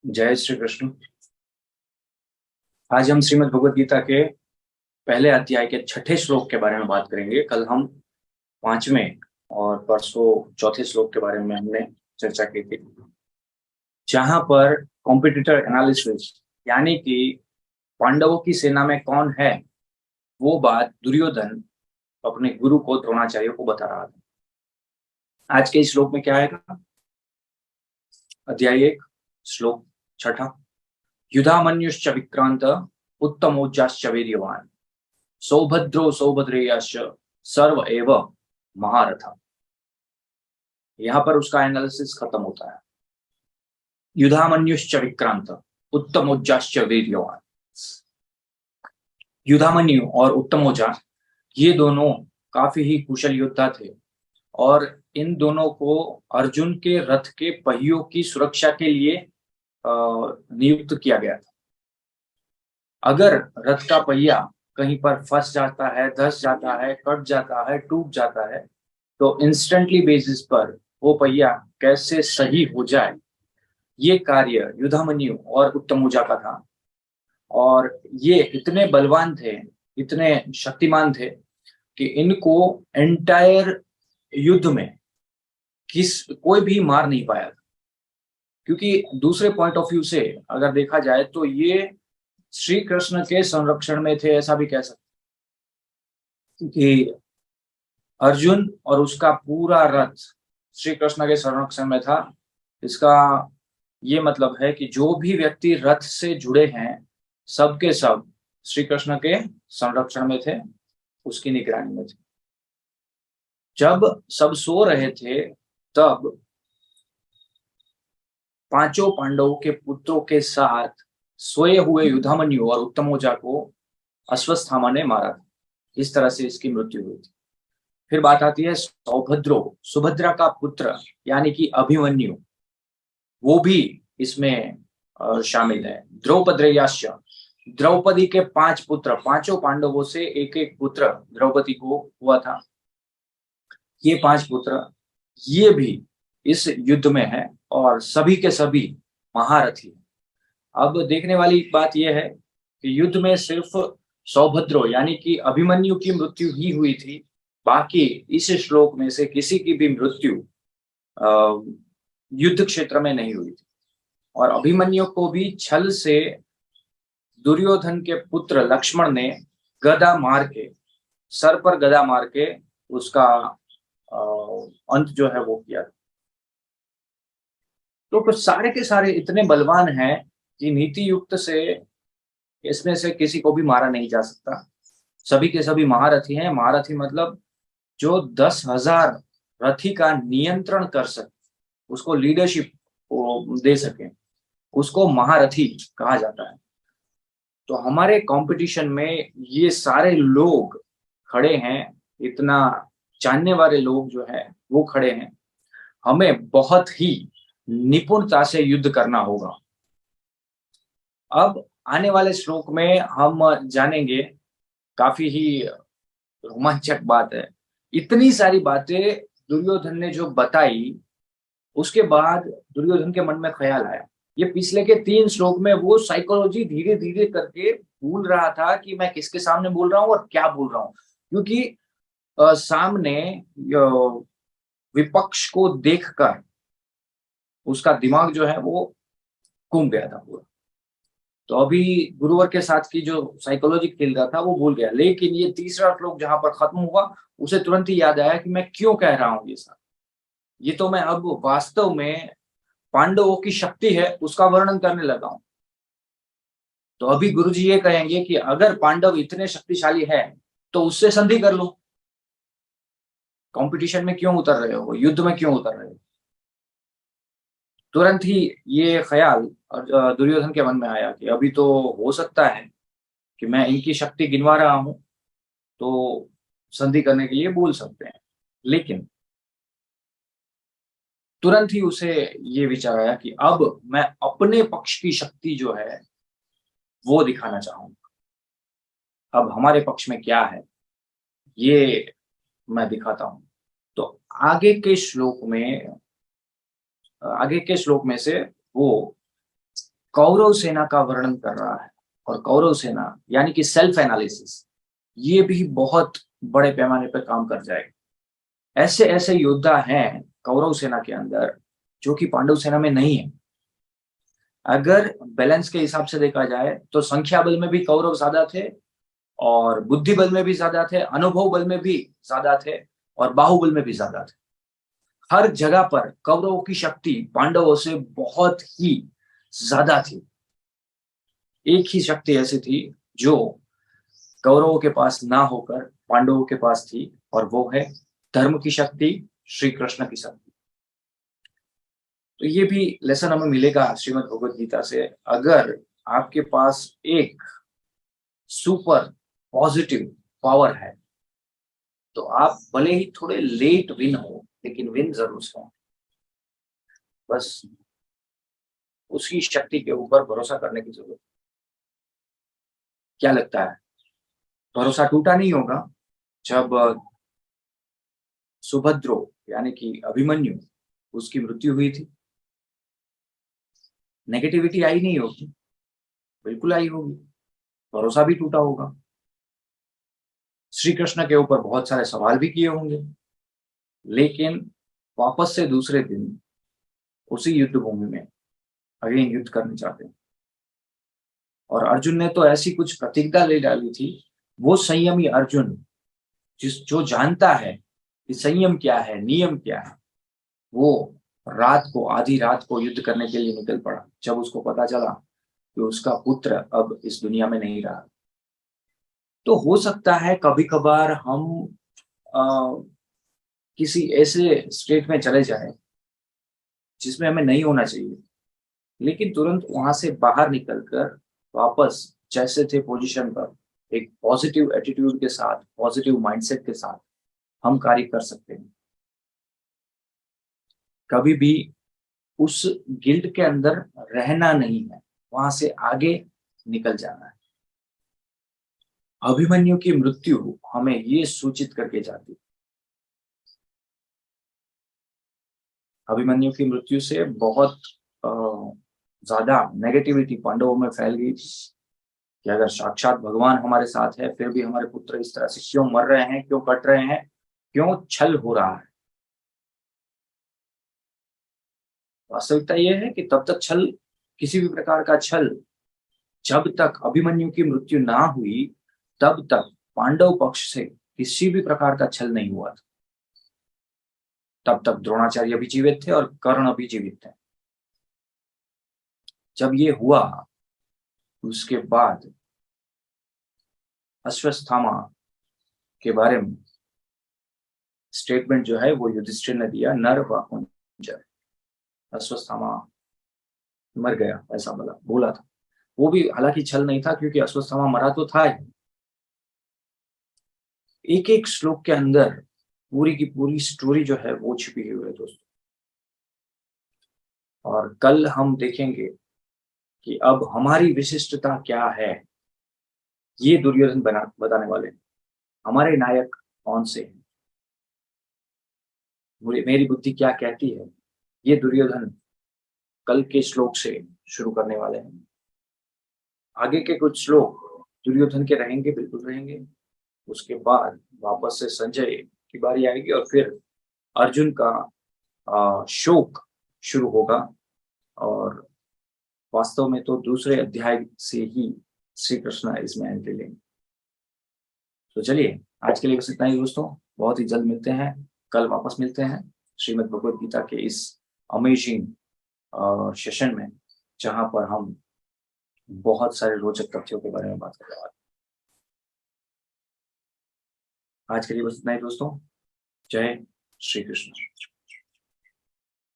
जय श्री कृष्ण। आज हम श्रीमद् भगवद गीता के पहले अध्याय के छठे श्लोक के बारे में बात करेंगे। कल हम पांचवें और परसों चौथे श्लोक के बारे में हमने चर्चा की थी, जहां पर कॉम्पिटिटर एनालिसिस यानी कि पांडवों की सेना में कौन है, वो बात दुर्योधन अपने गुरु को द्रोणाचार्य को बता रहा था। आज के इस श्लोक में क्या आएगा? अध्याय 1 श्लोक छठा। युधामन्युश्च विक्रांत उत्तमोजाश्च वीर्यवान सौभद्रो सौभद्रेयश्च सर्व एव महारथा। यहाँ पर उसका एनालिसिस खत्म होता है। युधामन्युश्च विक्रांत उत्तमोजाश्च वीर्यवान। युधामन्यु और उत्तमोजा ये दोनों काफी ही कुशल योद्धा थे और इन दोनों को अर्जुन के रथ के पहियों की सुरक्षा के लिए नियुक्त किया गया था। अगर रथ का पहिया कहीं पर फंस जाता है, धस जाता है, कट जाता है, टूट जाता है, तो इंस्टेंटली बेसिस पर वो पहिया कैसे सही हो जाए, ये कार्य युधामन्यु और उत्तमोजा का था। और ये इतने बलवान थे, इतने शक्तिमान थे कि इनको एंटायर युद्ध में कोई भी मार नहीं पाया था। क्योंकि दूसरे पॉइंट ऑफ व्यू से अगर देखा जाए तो ये श्री कृष्ण के संरक्षण में थे, ऐसा भी कह सकते, क्योंकि अर्जुन और उसका पूरा रथ श्री कृष्ण के संरक्षण में था। इसका ये मतलब है कि जो भी व्यक्ति रथ से जुड़े हैं, सब के सब श्री कृष्ण के संरक्षण में थे, उसकी निगरानी में थे। जब सब सो रहे थे, तब पांचों पांडवों के पुत्रों के साथ सोए हुए युधामन्यु और उत्तमोजा को अश्वत्थामा ने मारा था। इस तरह से इसकी मृत्यु हुई थी। फिर बात आती है सौभद्रो, सुभद्रा का पुत्र यानी कि अभिमन्यु, वो भी इसमें शामिल है। द्रौपद्रेयाश्च, द्रौपदी के 5 पुत्र, पांचों पांडवों से एक एक पुत्र द्रौपदी को हुआ था। ये 5 पुत्र ये भी इस युद्ध में है और सभी के सभी महारथी। अब देखने वाली बात यह है कि युद्ध में सिर्फ सौभद्रो यानी कि अभिमन्यु की मृत्यु ही हुई थी। बाकी इस श्लोक में से किसी की भी मृत्यु युद्ध क्षेत्र में नहीं हुई थी। और अभिमन्यु को भी छल से दुर्योधन के पुत्र लक्ष्मण ने गदा मार के, सर पर गदा मार के उसका अंत जो है वो किया। तो सारे के सारे इतने बलवान हैं कि नीति युक्त से इसमें से किसी को भी मारा नहीं जा सकता। सभी के सभी महारथी हैं। महारथी मतलब जो 10,000 रथी का नियंत्रण कर सके, उसको लीडरशिप दे सके, उसको महारथी कहा जाता है। तो हमारे कंपटीशन में ये सारे लोग खड़े हैं, इतना जानने वाले लोग जो है वो खड़े हैं। हमें बहुत ही निपुणता से युद्ध करना होगा। अब आने वाले श्लोक में हम जानेंगे, काफी ही रोमांचक बात है। इतनी सारी बातें दुर्योधन ने जो बताई, उसके बाद दुर्योधन के मन में ख्याल आया, ये पिछले के 3 श्लोक में वो साइकोलॉजी धीरे धीरे करके भूल रहा था कि मैं किसके सामने बोल रहा हूँ और क्या बोल रहा हूँ। क्योंकि सामने विपक्ष को देखकर उसका दिमाग जो है वो घूम गया था पूरा। तो अभी गुरुवर के साथ की जो साइकोलॉजी खेल रहा था वो भूल गया। लेकिन ये तीसरा श्लोक जहां पर खत्म हुआ, उसे तुरंत ही याद आया कि मैं क्यों कह रहा हूँ ये सब। ये तो मैं अब वास्तव में पांडवों की शक्ति है उसका वर्णन करने लगा हूं। तो अभी गुरुजी ये कहेंगे कि अगर पांडव इतने शक्तिशाली है तो उससे संधि कर लो। कंपटीशन में क्यों उतर रहे हो, युद्ध में क्यों उतर रहे हो? तुरंत ही ये ख्याल दुर्योधन के मन में आया कि अभी तो हो सकता है कि मैं इनकी शक्ति गिनवा रहा हूं, तो संधि करने के लिए बोल सकते हैं। लेकिन तुरंत ही उसे ये विचार आया कि अब मैं अपने पक्ष की शक्ति जो है वो दिखाना चाहूंगा। अब हमारे पक्ष में क्या है ये मैं दिखाता हूं। तो आगे के श्लोक में से वो कौरव सेना का वर्णन कर रहा है। और कौरव सेना यानी कि सेल्फ एनालिसिस, ये भी बहुत बड़े पैमाने पर काम कर जाएगा। ऐसे ऐसे योद्धा हैं कौरव सेना के अंदर जो कि पांडव सेना में नहीं है। अगर बैलेंस के हिसाब से देखा जाए तो संख्या बल में भी कौरव ज्यादा थे, और बुद्धि बल में भी ज्यादा थे, अनुभव बल में भी ज्यादा थे, और बाहुबल में भी ज्यादा थे। हर जगह पर कौरवों की शक्ति पांडवों से बहुत ही ज्यादा थी। एक ही शक्ति ऐसी थी जो कौरवों के पास ना होकर पांडवों के पास थी, और वो है धर्म की शक्ति, श्री कृष्ण की शक्ति। तो ये भी लेसन हमें मिलेगा श्रीमद् भगवद गीता से। अगर आपके पास एक सुपर पॉजिटिव पावर है तो आप भले ही थोड़े लेट विन हो, लेकिन विन जरूर हो। बस उसकी शक्ति के ऊपर भरोसा करने की जरूरत। क्या लगता है, भरोसा टूटा नहीं होगा जब सुभद्रो यानी कि अभिमन्यु, उसकी मृत्यु हुई थी? नेगेटिविटी आई नहीं होगी? बिल्कुल आई होगी। भरोसा भी टूटा होगा। श्री कृष्ण के ऊपर बहुत सारे सवाल भी किए होंगे, लेकिन वापस से दूसरे दिन उसी युद्ध भूमि में अगेन युद्ध करना चाहते हैं। और अर्जुन ने तो ऐसी कुछ प्रतिज्ञा ले डाली थी। वो संयमी अर्जुन जो जानता है कि संयम क्या है, नियम क्या है, वो रात को, आधी रात को युद्ध करने के लिए निकल पड़ा जब उसको पता चला कि उसका पुत्र अब इस दुनिया में नहीं रहा। तो हो सकता है कभी कभार हम किसी ऐसे स्टेट में चले जाएं जिसमें हमें नहीं होना चाहिए, लेकिन तुरंत वहां से बाहर निकलकर वापस जैसे थे पोजीशन पर एक पॉजिटिव एटीट्यूड के साथ, पॉजिटिव माइंडसेट के साथ हम कार्य कर सकते हैं। कभी भी उस गिल्ट के अंदर रहना नहीं है, वहां से आगे निकल जाना है। अभिमन्यु की मृत्यु हमें ये सूचित करके जाती है। अभिमन्यु की मृत्यु से बहुत ज्यादा नेगेटिविटी पांडवों में फैल गई थी कि अगर साक्षात भगवान हमारे साथ है फिर भी हमारे पुत्र इस तरह से क्यों मर रहे हैं, क्यों कट रहे हैं, क्यों छल हो रहा है। वास्तविकता यह है कि तब तक छल, किसी भी प्रकार का छल, जब तक अभिमन्यु की मृत्यु ना हुई तब तक पांडव पक्ष से किसी भी प्रकार का छल नहीं हुआ था। तब तक द्रोणाचार्य भी जीवित थे और कर्ण भी जीवित थे। जब ये हुआ उसके बाद अश्वत्थामा के बारे में स्टेटमेंट जो है वो युधिष्ठिर ने दिया, नर व कुंजर। अश्वत्थामा मर गया ऐसा बोला था। वो भी हालांकि छल नहीं था, क्योंकि अश्वत्थामा मरा तो था ही। एक एक श्लोक के अंदर पूरी की पूरी स्टोरी जो है वो छिपी हुई है दोस्तों। और कल हम देखेंगे कि अब हमारी विशिष्टता क्या है, ये दुर्योधन बताने वाले हैं। हमारे नायक कौन से हैं, मेरी बुद्धि क्या कहती है, ये दुर्योधन कल के श्लोक से शुरू करने वाले हैं। आगे के कुछ श्लोक दुर्योधन के रहेंगे, बिल्कुल रहेंगे। उसके बाद वापस से संजय की बारी आएगी और फिर अर्जुन का शोक शुरू होगा। और वास्तव में तो दूसरे अध्याय से ही श्री कृष्ण इसमें एंट्री लेंगे। तो चलिए आज के लिए बस इतना ही दोस्तों। बहुत ही जल्द मिलते हैं, कल वापस मिलते हैं श्रीमद् भगवद गीता के इस अमेजिंग सेशन में, जहां पर हम बहुत सारे रोचक तथ्यों के बारे में बात करने वाले हैं। आज के लिए बस इतना ही दोस्तों। जय श्री कृष्ण।